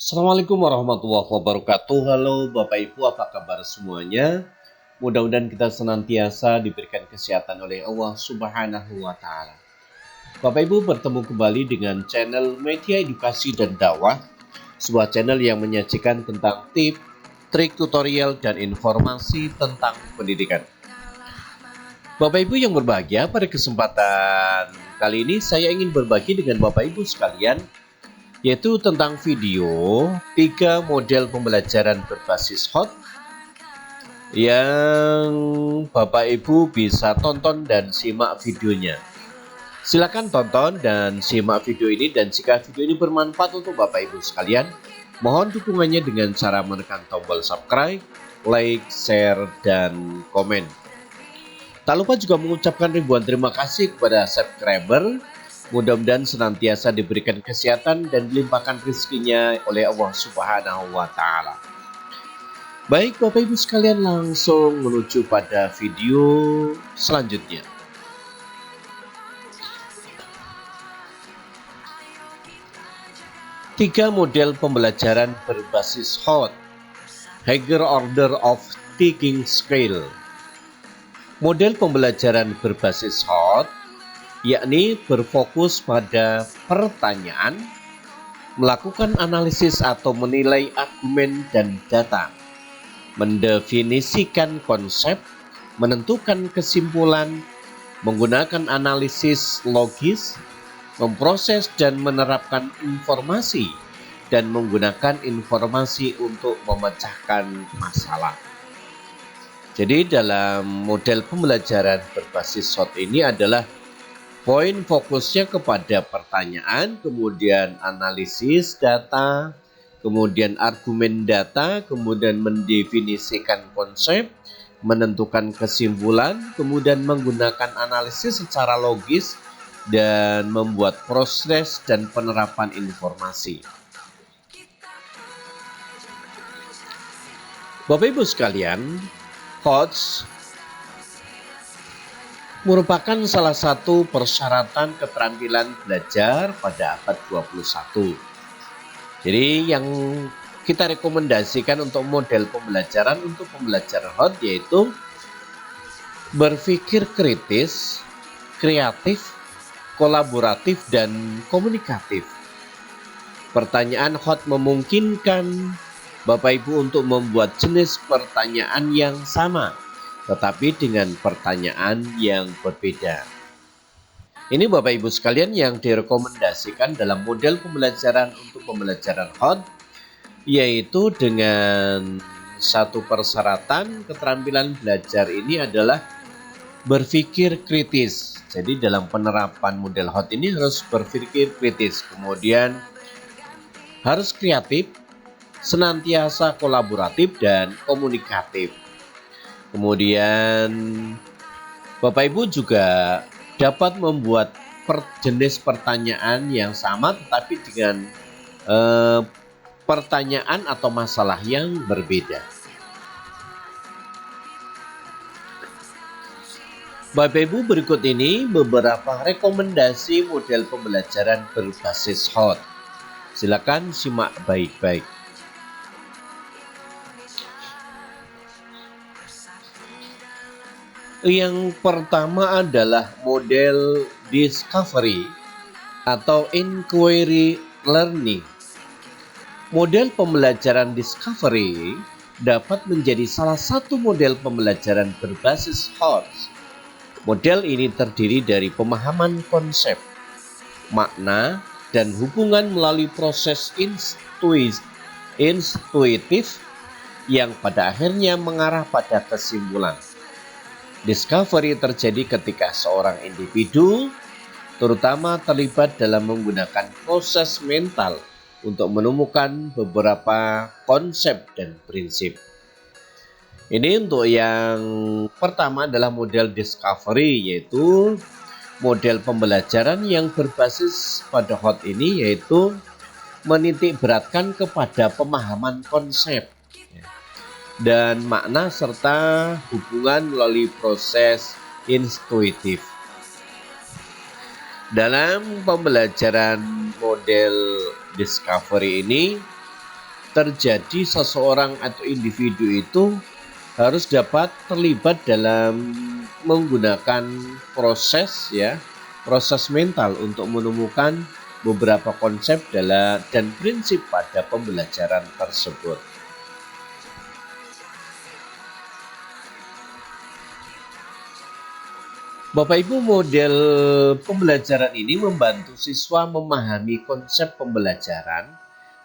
Assalamualaikum warahmatullahi wabarakatuh. Halo Bapak Ibu, apa kabar semuanya? Mudah-mudahan kita senantiasa diberikan kesehatan oleh Allah Subhanahu wa Ta'ala. Bapak Ibu, bertemu kembali dengan channel Media Edukasi dan Dakwah, sebuah channel yang menyajikan tentang tips, trik, tutorial, dan informasi tentang pendidikan. Bapak Ibu yang berbahagia, pada kesempatan kali ini saya ingin berbagi dengan Bapak Ibu sekalian, yaitu tentang video 3 model pembelajaran berbasis HOT yang Bapak Ibu bisa tonton dan simak videonya. Silakan tonton dan simak video ini, dan jika video ini bermanfaat untuk Bapak Ibu sekalian, mohon dukungannya dengan cara menekan tombol subscribe, like, share, dan komen. Tak lupa juga mengucapkan ribuan terima kasih kepada subscriber. Mudah-mudahan senantiasa diberikan kesehatan dan dilimpahkan rezekinya oleh Allah Subhanahu wa Ta'ala. Baik Bapak Ibu sekalian, langsung menuju pada video selanjutnya. Tiga model pembelajaran berbasis HOT, Higher Order of Thinking Skill. Model pembelajaran berbasis HOT yakni berfokus pada pertanyaan, melakukan analisis atau menilai argumen dan data, mendefinisikan konsep, menentukan kesimpulan, menggunakan analisis logis, memproses dan menerapkan informasi, dan menggunakan informasi untuk memecahkan masalah. Jadi dalam model pembelajaran berbasis HOT ini adalah poin fokusnya kepada pertanyaan, kemudian analisis data, kemudian argumen data, kemudian mendefinisikan konsep, menentukan kesimpulan, kemudian menggunakan analisis secara logis, dan membuat proses dan penerapan informasi. Bapak Ibu sekalian, HOT merupakan salah satu persyaratan keterampilan belajar pada abad 21. Jadi yang kita rekomendasikan untuk model pembelajaran untuk pembelajaran HOT yaitu berpikir kritis, kreatif, kolaboratif, dan komunikatif. Pertanyaan HOT memungkinkan Bapak Ibu untuk membuat jenis pertanyaan yang sama, tetapi dengan pertanyaan yang berbeda. Ini Bapak Ibu sekalian yang direkomendasikan dalam model pembelajaran untuk pembelajaran HOT, yaitu dengan satu persyaratan keterampilan belajar ini adalah berpikir kritis. Jadi dalam penerapan model HOT ini harus berpikir kritis, kemudian harus kreatif, senantiasa kolaboratif, dan komunikatif. Kemudian Bapak Ibu juga dapat membuat jenis pertanyaan yang sama tetapi dengan pertanyaan atau masalah yang berbeda. Bapak Ibu, berikut ini beberapa rekomendasi model pembelajaran berbasis HOT. Silakan simak baik-baik. Yang pertama adalah model discovery atau inquiry learning. Model pembelajaran discovery dapat menjadi salah satu model pembelajaran berbasis HOT. Model ini terdiri dari pemahaman konsep, makna, dan hubungan melalui proses intuitif yang pada akhirnya mengarah pada kesimpulan. Discovery terjadi ketika seorang individu terutama terlibat dalam menggunakan proses mental untuk menemukan beberapa konsep dan prinsip. Ini untuk yang pertama adalah model discovery, yaitu model pembelajaran yang berbasis pada HOT ini, yaitu menitik beratkan kepada pemahaman konsep dan makna serta hubungan melalui proses intuitif. Dalam pembelajaran model discovery ini, terjadi seseorang atau individu itu harus dapat terlibat dalam menggunakan proses proses mental untuk menemukan beberapa konsep dan prinsip pada pembelajaran tersebut. Bapak Ibu, model pembelajaran ini membantu siswa memahami konsep pembelajaran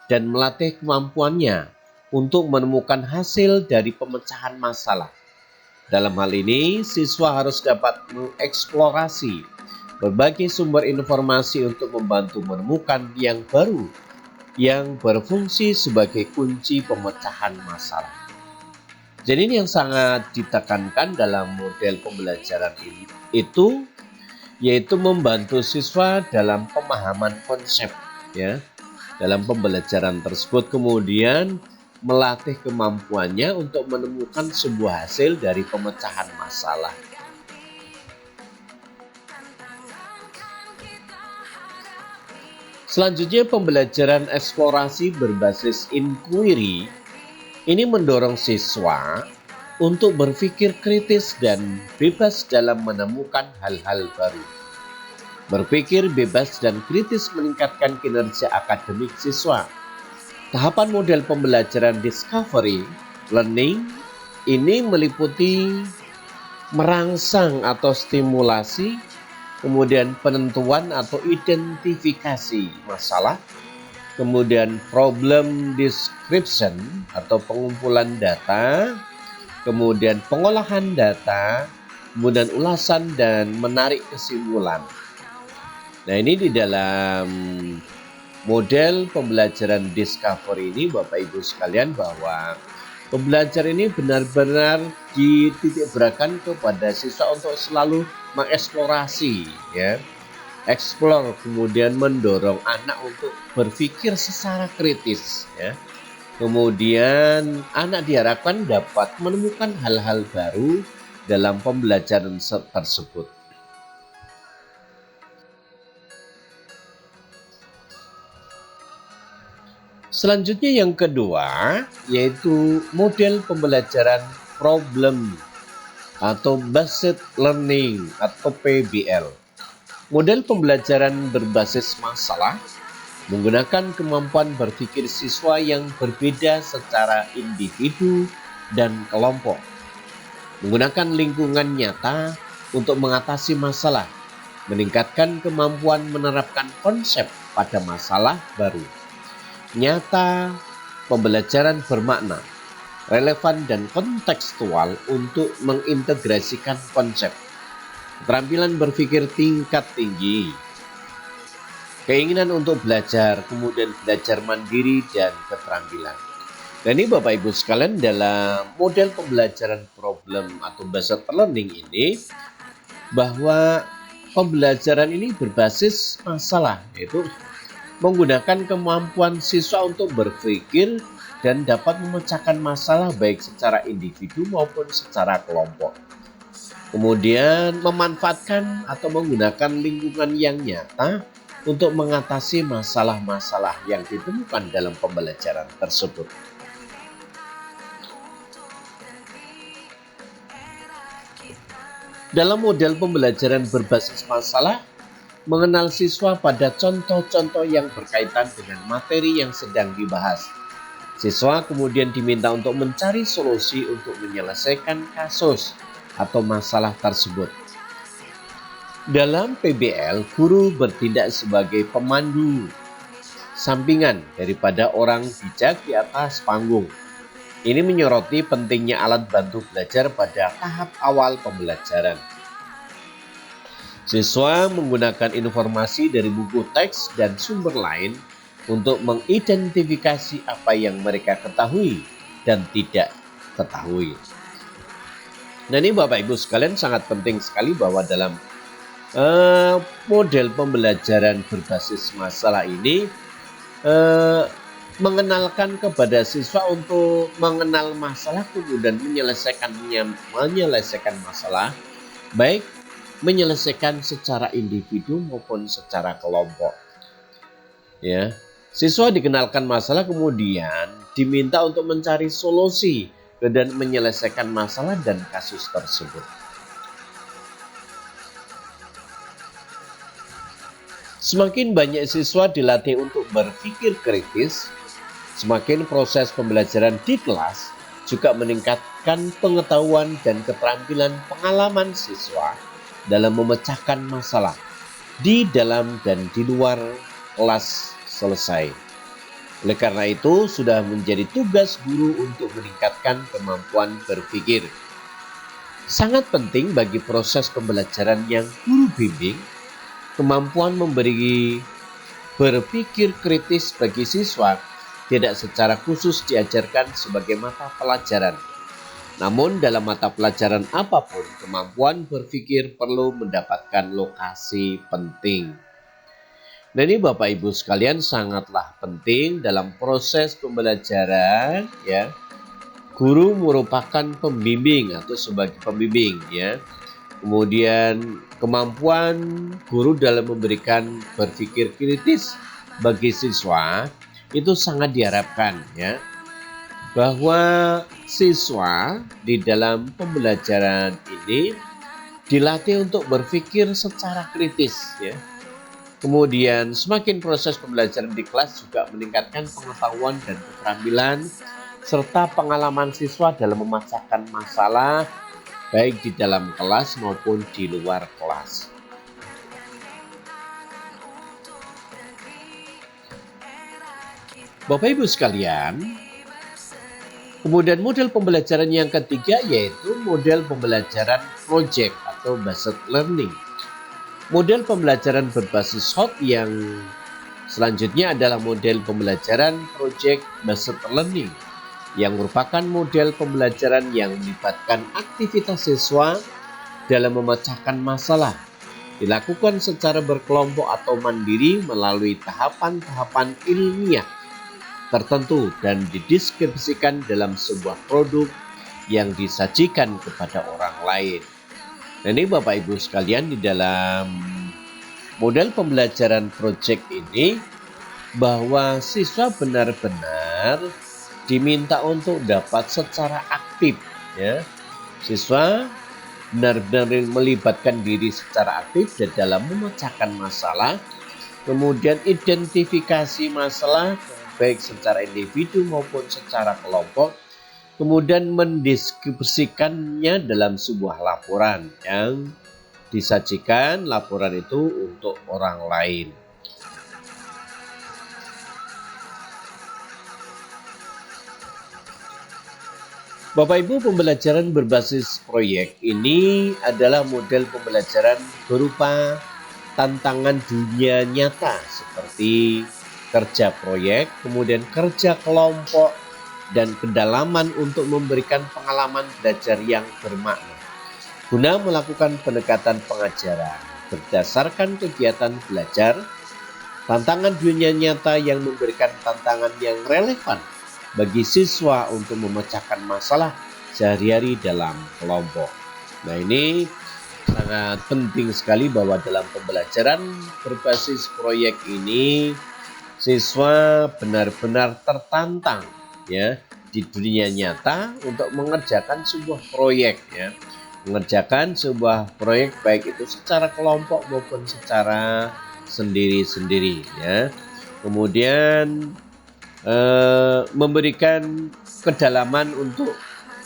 dan melatih kemampuannya untuk menemukan hasil dari pemecahan masalah. Dalam hal ini, siswa harus dapat mengeksplorasi berbagai sumber informasi untuk membantu menemukan yang baru yang berfungsi sebagai kunci pemecahan masalah. Jadi ini yang sangat ditekankan dalam model pembelajaran ini itu yaitu membantu siswa dalam pemahaman konsep dalam pembelajaran tersebut, kemudian melatih kemampuannya untuk menemukan sebuah hasil dari pemecahan masalah. Selanjutnya, pembelajaran eksplorasi berbasis inquiry ini mendorong siswa untuk berpikir kritis dan bebas dalam menemukan hal-hal baru. Berpikir bebas dan kritis meningkatkan kinerja akademik siswa. Tahapan model pembelajaran discovery learning ini meliputi merangsang atau stimulasi, kemudian penentuan atau identifikasi masalah, kemudian problem description atau pengumpulan data, kemudian pengolahan data, kemudian ulasan dan menarik kesimpulan. Nah, ini di dalam model pembelajaran discovery ini Bapak Ibu sekalian, bahwa pembelajaran ini benar-benar dititikberatkan kepada siswa untuk selalu mengeksplorasi explore, kemudian mendorong anak untuk berpikir secara kritis Kemudian anak diharapkan dapat menemukan hal-hal baru dalam pembelajaran tersebut. Selanjutnya yang kedua yaitu model pembelajaran problem atau based learning atau PBL. Model pembelajaran berbasis masalah menggunakan kemampuan berpikir siswa yang berbeda secara individu dan kelompok. Menggunakan lingkungan nyata untuk mengatasi masalah, meningkatkan kemampuan menerapkan konsep pada masalah baru. Nyata, pembelajaran bermakna, relevan dan kontekstual untuk mengintegrasikan konsep. Keterampilan berpikir tingkat tinggi, keinginan untuk belajar, kemudian belajar mandiri dan keterampilan. Dan ini Bapak Ibu sekalian, dalam model pembelajaran problem atau based learning ini, bahwa pembelajaran ini berbasis masalah, yaitu menggunakan kemampuan siswa untuk berpikir dan dapat memecahkan masalah baik secara individu maupun secara kelompok. Kemudian memanfaatkan atau menggunakan lingkungan yang nyata untuk mengatasi masalah-masalah yang ditemukan dalam pembelajaran tersebut. Dalam model pembelajaran berbasis masalah, mengenal siswa pada contoh-contoh yang berkaitan dengan materi yang sedang dibahas. Siswa kemudian diminta untuk mencari solusi untuk menyelesaikan kasus atau masalah tersebut. Dalam PBL, guru bertindak sebagai pemandu sampingan daripada orang bijak di atas panggung. Ini menyoroti pentingnya alat bantu belajar pada tahap awal pembelajaran. Siswa menggunakan informasi dari buku teks dan sumber lain untuk mengidentifikasi apa yang mereka ketahui dan tidak ketahui. Nah, ini Bapak Ibu sekalian, sangat penting sekali bahwa dalam model pembelajaran berbasis masalah ini mengenalkan kepada siswa untuk mengenal masalah, kemudian menyelesaikan masalah, baik menyelesaikan secara individu maupun secara kelompok. Siswa dikenalkan masalah kemudian diminta untuk mencari solusi dan menyelesaikan masalah dan kasus tersebut. Semakin banyak siswa dilatih untuk berpikir kritis, semakin proses pembelajaran di kelas juga meningkatkan pengetahuan dan keterampilan pengalaman siswa dalam memecahkan masalah di dalam dan di luar kelas selesai. Oleh karena itu, sudah menjadi tugas guru untuk meningkatkan kemampuan berpikir. Sangat penting bagi proses pembelajaran yang guru bimbing, kemampuan berpikir kritis bagi siswa tidak secara khusus diajarkan sebagai mata pelajaran. Namun dalam mata pelajaran apapun, kemampuan berpikir perlu mendapatkan lokasi penting. Nah, ini Bapak Ibu sekalian sangatlah penting dalam proses pembelajaran ya. Guru merupakan pembimbing atau sebagai pembimbing ya. Kemudian kemampuan guru dalam memberikan berpikir kritis bagi siswa itu sangat diharapkan ya. Bahwa siswa di dalam pembelajaran ini dilatih untuk berpikir secara kritis ya. Kemudian semakin proses pembelajaran di kelas juga meningkatkan pengetahuan dan keterampilan serta pengalaman siswa dalam memecahkan masalah baik di dalam kelas maupun di luar kelas. Bapak Ibu sekalian, kemudian model pembelajaran yang ketiga yaitu model pembelajaran project atau based learning. Model pembelajaran berbasis hot yang selanjutnya adalah model pembelajaran project based learning yang merupakan model pembelajaran yang melibatkan aktivitas siswa dalam memecahkan masalah, dilakukan secara berkelompok atau mandiri melalui tahapan-tahapan ilmiah tertentu dan dideskripsikan dalam sebuah produk yang disajikan kepada orang lain. Nah, ini Bapak Ibu sekalian, di dalam model pembelajaran project ini bahwa siswa benar-benar diminta untuk dapat secara aktif ya. Siswa benar-benar melibatkan diri secara aktif dalam memecahkan masalah, kemudian identifikasi masalah baik secara individu maupun secara kelompok, kemudian mendeskripsikannya dalam sebuah laporan yang disajikan laporan itu untuk orang lain. Bapak Ibu, pembelajaran berbasis proyek ini adalah model pembelajaran berupa tantangan dunia nyata seperti kerja proyek, kemudian kerja kelompok, dan kedalaman untuk memberikan pengalaman belajar yang bermakna. Guna melakukan pendekatan pengajaran berdasarkan kegiatan belajar, tantangan dunia nyata yang memberikan tantangan yang relevan bagi siswa untuk memecahkan masalah sehari-hari dalam kelompok. Nah, ini sangat penting sekali bahwa dalam pembelajaran berbasis proyek ini siswa benar-benar tertantang ya di dunia nyata untuk mengerjakan sebuah proyek ya. Mengerjakan sebuah proyek baik itu secara kelompok maupun secara sendiri-sendiri ya. Kemudian memberikan kedalaman untuk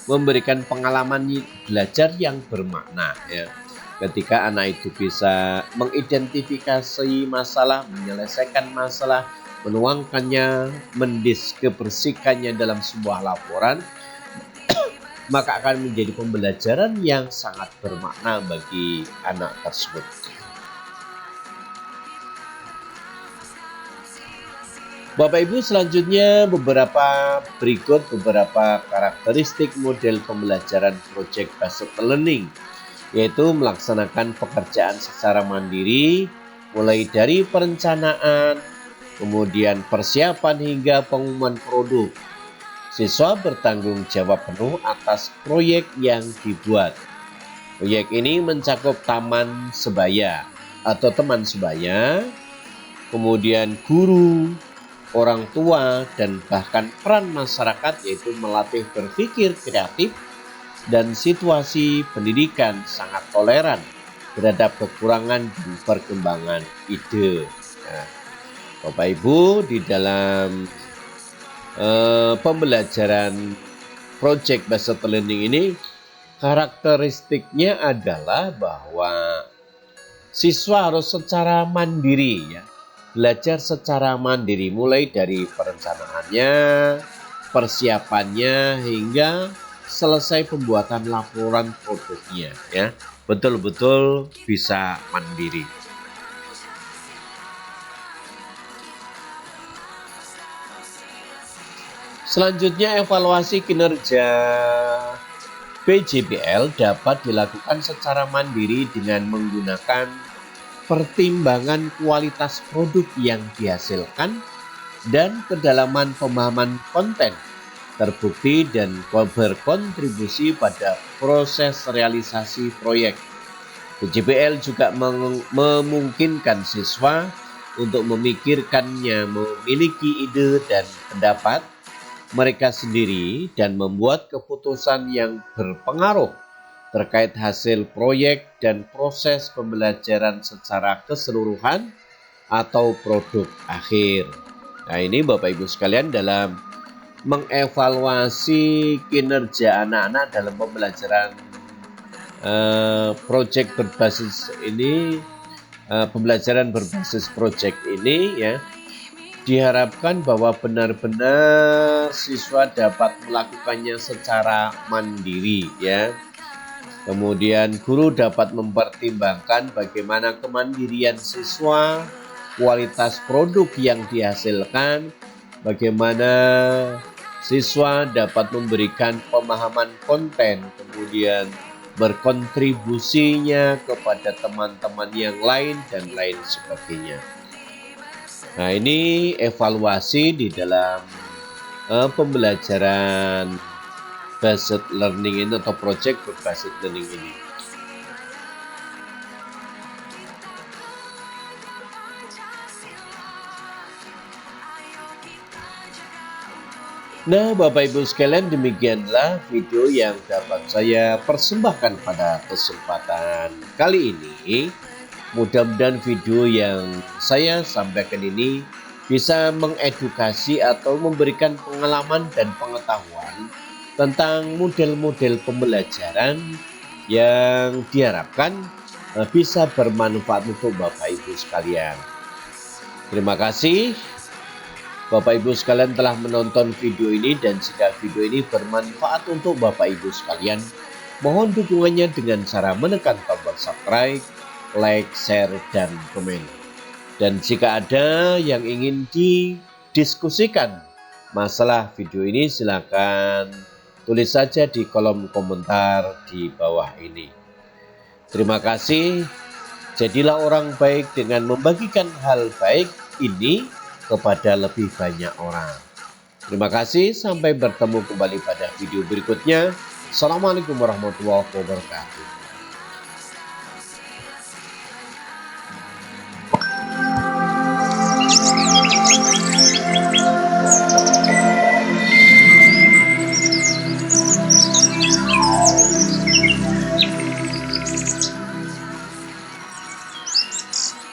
memberikan pengalaman belajar yang bermakna ya. Ketika anak itu bisa mengidentifikasi masalah, menyelesaikan masalah, menuangkannya, mendeskripsikannya dalam sebuah laporan, maka akan menjadi pembelajaran yang sangat bermakna bagi anak tersebut. Bapak Ibu, selanjutnya beberapa karakteristik model pembelajaran project based learning, yaitu melaksanakan pekerjaan secara mandiri mulai dari perencanaan, kemudian persiapan hingga pengumuman produk. Siswa bertanggung jawab penuh atas proyek yang dibuat. Proyek ini mencakup taman sebaya atau teman sebaya, kemudian guru, orang tua, dan bahkan peran masyarakat, yaitu melatih berpikir kreatif dan situasi pendidikan sangat toleran terhadap kekurangan dan perkembangan ide. Nah, Bapak Ibu, di dalam pembelajaran project based learning ini, karakteristiknya adalah bahwa siswa harus secara mandiri, ya, belajar secara mandiri, mulai dari perencanaannya, persiapannya, hingga selesai pembuatan laporan produknya, ya, betul-betul bisa mandiri. Selanjutnya, evaluasi kinerja PJBL dapat dilakukan secara mandiri dengan menggunakan pertimbangan kualitas produk yang dihasilkan dan kedalaman pemahaman konten terbukti dan berkontribusi pada proses realisasi proyek. PJBL juga memungkinkan siswa untuk memikirkannya, memiliki ide dan pendapat mereka sendiri dan membuat keputusan yang berpengaruh terkait hasil proyek dan proses pembelajaran secara keseluruhan atau produk akhir. Nah, ini Bapak Ibu sekalian dalam mengevaluasi kinerja anak-anak dalam pembelajaran proyek berbasis ini, pembelajaran berbasis proyek ini, ya, diharapkan bahwa benar-benar siswa dapat melakukannya secara mandiri, ya. Kemudian guru dapat mempertimbangkan bagaimana kemandirian siswa, kualitas produk yang dihasilkan, bagaimana siswa dapat memberikan pemahaman konten, kemudian berkontribusinya kepada teman-teman yang lain dan lain sebagainya. Nah, ini evaluasi di dalam pembelajaran based learning ini atau project berbasis learning ini. Nah, Bapak Ibu sekalian, demikianlah video yang dapat saya persembahkan pada kesempatan kali ini. Mudah-mudahan video yang saya sampaikan ini bisa mengedukasi atau memberikan pengalaman dan pengetahuan tentang model-model pembelajaran yang diharapkan bisa bermanfaat untuk Bapak Ibu sekalian. Terima kasih Bapak Ibu sekalian telah menonton video ini, dan jika video ini bermanfaat untuk Bapak Ibu sekalian, mohon dukungannya dengan cara menekan tombol subscribe, like, share, dan komen. Dan jika ada yang ingin didiskusikan masalah video ini, silakan tulis saja di kolom komentar di bawah ini. Terima kasih. Jadilah orang baik dengan membagikan hal baik ini kepada lebih banyak orang. Terima kasih, sampai bertemu kembali pada video berikutnya. Assalamualaikum warahmatullahi wabarakatuh.